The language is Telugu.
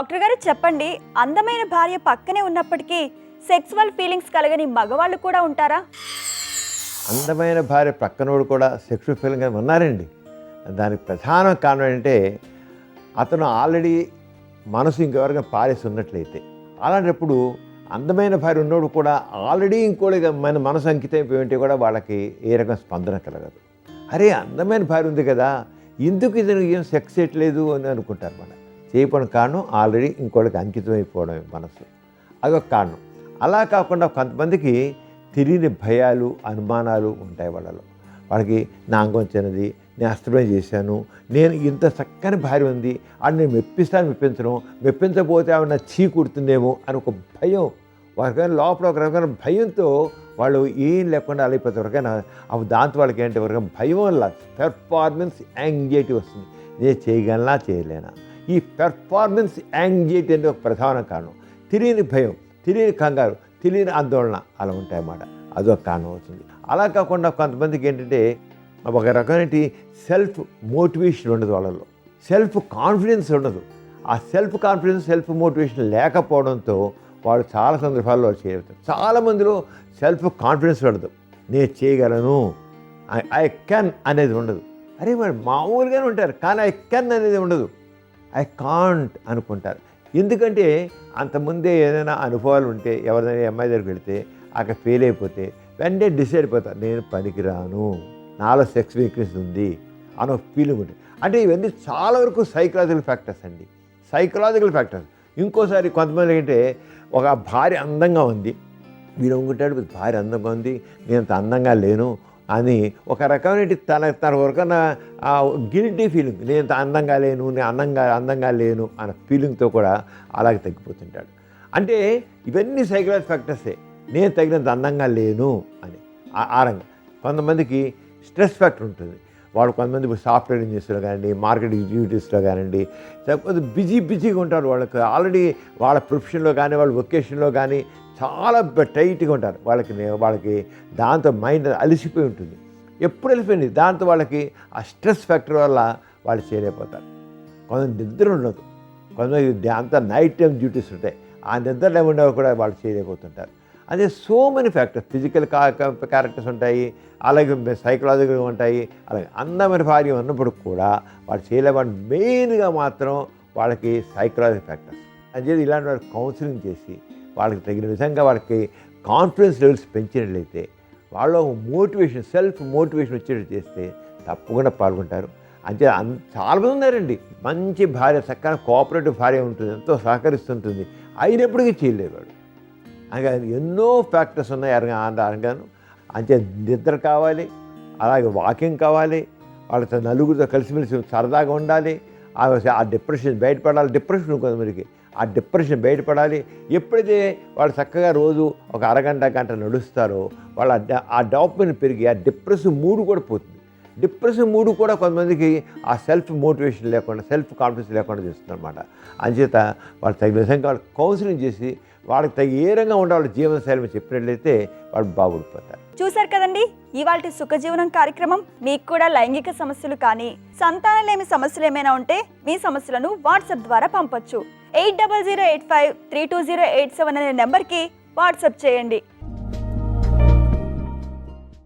డాక్టర్ గారు చెప్పండి, అందమైన భార్య పక్కనే ఉన్నప్పటికీ సెక్సువల్ ఫీలింగ్స్ కలగని మగవాళ్ళు కూడా ఉంటారా? అందమైన భార్య పక్కనోడు కూడా సెక్షువల్ ఫీలింగ్ ఉన్నారండి. దానికి ప్రధాన కారణం ఏంటంటే అతను ఆల్రెడీ మనసు ఇంకెవరికైనా పారేసి ఉన్నట్లయితే, అలాంటప్పుడు అందమైన భార్య ఉన్నోడు కూడా ఆల్రెడీ ఇంకోటి మన మనసు అంకితం అయిపోయింటే కూడా వాళ్ళకి ఏ రకం స్పందన కలగదు. అరే అందమైన భార్య ఉంది కదా, ఎందుకు ఇతను ఏం సెక్స్ చేయట్లేదు అని అనుకుంటారు. మన చేయకపోవడం కారణం ఆల్రెడీ ఇంకోటికి అంకితం అయిపోవడమే మనసు, అదొక కారణం. అలా కాకుండా కొంతమందికి తెలియని భయాలు అనుమానాలు ఉంటాయి వాళ్ళలో. వాళ్ళకి నా అంగం చిన్నది, నేను అస్తమయం చేశాను, నేను ఇంత చక్కని భార్య ఉంది అని నేను మెప్పించకపోతే ఆవిడ నా చీ కుడుతుందేమో అని ఒక భయం వాళ్ళకైనా లోపల ఒక రకమైన భయంతో వాళ్ళు ఏం లేకుండా అలైపోతే ఎవరికైనా అవి దాంతో వాళ్ళకి ఏంటి ఎవరికైనా భయం వల్ల పెర్ఫార్మెన్స్ యాంగ్జైటీ వస్తుంది. నేను చేయగలనా చేయలేనా, ఈ పెర్ఫార్మెన్స్ యాంగ్జైటీ అనేది ఒక ప్రధాన కారణం. తెలియని భయం, తెలియని కంగారు, తెలియని ఆందోళన అలా ఉంటాయన్నమాట. అదొక కారణం అవుతుంది. అలా కాకుండా కొంతమందికి ఏంటంటే ఒక రకమైన సెల్ఫ్ మోటివేషన్ ఉండదు, వాళ్ళలో సెల్ఫ్ కాన్ఫిడెన్స్ ఉండదు. ఆ సెల్ఫ్ కాన్ఫిడెన్స్ సెల్ఫ్ మోటివేషన్ లేకపోవడంతో వాళ్ళు చాలా సందర్భాల్లో చేయగలుగుతారు. చాలామందిలో సెల్ఫ్ కాన్ఫిడెన్స్ ఉండదు. నేను చేయగలను, ఐ కెన్ అనేది ఉండదు. అరే మరి మామూలుగానే ఉంటారు, కానీ ఐ కెన్ అనేది ఉండదు. ఐ కాంట్ అనుకుంటారు. ఎందుకంటే అంతకుముందే ఏదైనా అనుభవాలు ఉంటే, ఎవరిదైనా అమ్మాయి దగ్గరికి వెళితే అక్కడ ఫెయిల్ అయిపోతే వెంటనే డిసైడ్ అయిపోతారు, నేను పనికిరాను, నాలో సెక్స్ వీక్నెస్ ఉంది అని ఒక ఫీలింగ్ ఉంటుంది. అంటే ఇవన్నీ చాలా వరకు సైకలాజికల్ ఫ్యాక్టర్స్ అండి, సైకలాజికల్ ఫ్యాక్టర్స్. ఇంకోసారి కొంతమంది ఏంటంటే ఒక భార్య అందంగా ఉంది, వీడు అనుకుంటాడు భార్య అందంగా ఉంది, నేను అంత అందంగా లేను అని ఒక రకమైన తన వరకన్నా గిల్టీ ఫీలింగ్, నేను అంత అందంగా లేను, నేను అందంగా లేను అన్న ఫీలింగ్తో కూడా అలాగే తగ్గిపోతుంటాడు. అంటే ఇవన్నీ సైకలాజికల్ ఫ్యాక్టర్సే. నేను తగినంత అందంగా లేను అని ఆ రంగం. కొంతమందికి స్ట్రెస్ ఫ్యాక్టర్ ఉంటుంది. వాళ్ళు కొంతమంది సాఫ్ట్వేర్ ఇంజనీర్స్లో కానివ్వండి, మార్కెట్ ఎగ్జిక్యూటివ్స్లో కానివ్వండి, లేకపోతే బిజీగా ఉంటారు. వాళ్ళకి ఆల్రెడీ వాళ్ళ ప్రొఫెషన్లో కానీ వాళ్ళ వొకేషన్లో కానీ చాలా టైట్గా ఉంటారు. వాళ్ళకి దాంతో మైండ్ అలసిపోయి ఉంటుంది. ఎప్పుడు అలసిపోయింది దాంతో వాళ్ళకి ఆ స్ట్రెస్ ఫ్యాక్టర్ వల్ల వాళ్ళు చేయలేకపోతారు. కొంతమంది నిద్ర ఉండదు, కొంతమంది అంతా నైట్ టైం డ్యూటీస్ ఉంటాయి, ఆ నిద్ర టైం ఉండేవి కూడా వాళ్ళు చేయలేకపోతుంటారు. అదే so many factors, physical characters ఉంటాయి, అలాగే సైకలాజికల్గా ఉంటాయి. అలాగే అందమైన భార్య ఉన్నప్పుడు కూడా వాళ్ళు చేయలేవాడు. మెయిన్గా మాత్రం వాళ్ళకి సైకలాజికల్ ఫ్యాక్టర్స్ అని ఇలాంటి వాళ్ళకి కౌన్సిలింగ్ చేసి వాళ్ళకి తగిన విధంగా వాళ్ళకి కాన్ఫిడెన్స్ లెవెల్స్ పెంచినట్లయితే, వాళ్ళ మోటివేషన్ సెల్ఫ్ మోటివేషన్ వచ్చేటట్టు చేస్తే తప్పకుండా పాల్గొంటారు. అంటే చాలామంది ఉన్నారండి, మంచి భార్య, చక్కగా కోఆపరేటివ్ భార్య ఉంటుంది, ఎంతో సహకరిస్తుంటుంది, అయినప్పటికీ చేయలేవాడు. అలాగే ఎన్నో ఫ్యాక్టర్స్ ఉన్నాయి అరగాను. అంటే నిద్ర కావాలి, అలాగే వాకింగ్ కావాలి, వాళ్ళతో నలుగురితో కలిసిమెలిసి సరదాగా ఉండాలి, ఆ డిప్రెషన్ బయటపడాలి. డిప్రెషన్ కొంతమందికి ఆ డిప్రెషన్ బయటపడాలి. ఎప్పుడైతే వాళ్ళు చక్కగా రోజు ఒక గంట నడుస్తారో వాళ్ళ ఆ డోపమైన్ పెరిగి ఆ డిప్రెసివ్ మూడ్ కూడా పోతుంది. డిప్రెసివ్ మూడ్ కూడా కొంతమందికి ఆ సెల్ఫ్ మోటివేషన్ లేకుండా, సెల్ఫ్ కాన్ఫిడెన్స్ లేకుండా చేస్తుంది అనమాట. అంచేత వాళ్ళు తగిన విధంగా వాళ్ళు కౌన్సిలింగ్ చేసి వాళ్ళకి తగిన ఏ రంగా ఉండాలి జీవనశైలి చెప్పినట్లయితే వాళ్ళు బాగుపడిపోతారు. చూశారు కదండి, ఇవాల్టి సుఖజీవనం కార్యక్రమం. మీకు కూడా లైంగిక సమస్యలు కానీ సంతానలేమి సమస్యలు ఏమైనా ఉంటే మీ సమస్యలను వాట్సాప్ ద్వారా పంపొచ్చు. 8008532087 అనే నెంబర్కి వాట్సాప్ చేయండి.